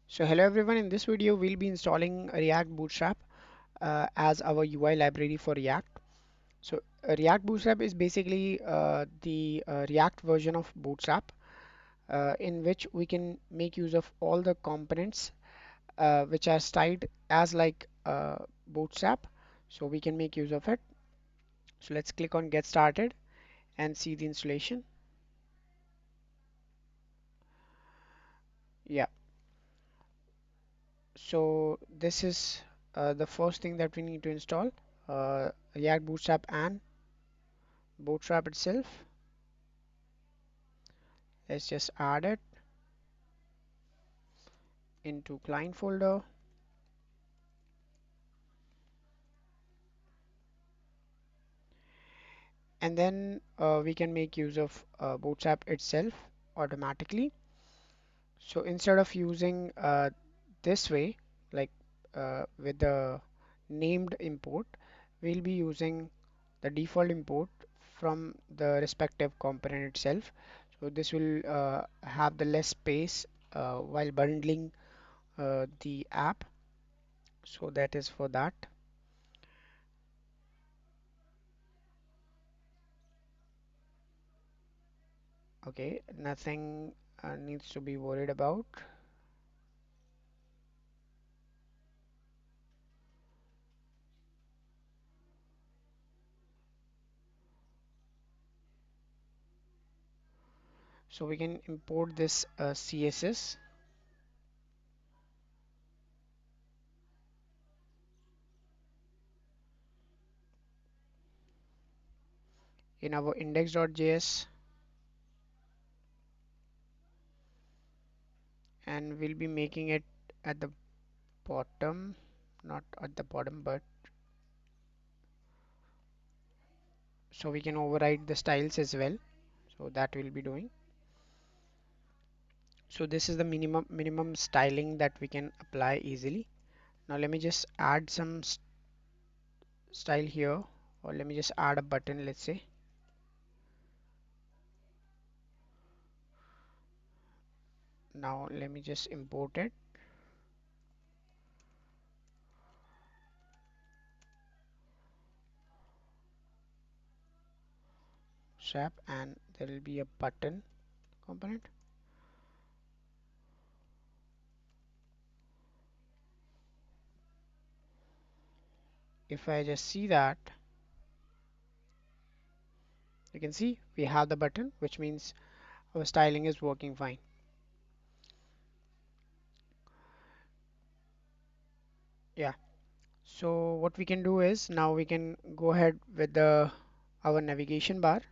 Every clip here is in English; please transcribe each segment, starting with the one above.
So hello everyone, in this video we'll be installing React Bootstrap as our UI library for React. So React Bootstrap is basically the React version of Bootstrap in which we can make use of all the components which are styled as like Bootstrap. So we can make use of it. So let's click on get started and see the installation. Yeah, so this is the first thing that we need to install, React Bootstrap and Bootstrap itself. Let's just add it into client folder, and then we can make use of Bootstrap itself automatically. So instead of using this way, like with the named import, we'll be using the default import from the respective component itself. So this will have the less space while bundling the app. So that is for that. Okay, nothing needs to be worried about. So we can import this CSS in our index.js, and we'll be making it at the bottom, not at the bottom, but so we can override the styles as well. So that we'll be doing. So this is the minimum styling that we can apply easily. Now let me just add some style here, or let me just add a button, let's say. Now let me just import it. Swap, and there will be a button component. If I just see that, you can see we have the button, which means our styling is working fine. Yeah, so what we can do is now we can go ahead with the our navigation bar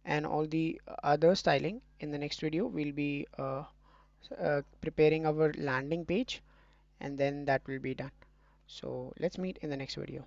and all the other styling. In the next video we'll be preparing our landing page, and then that will be done. So let's meet in the next video.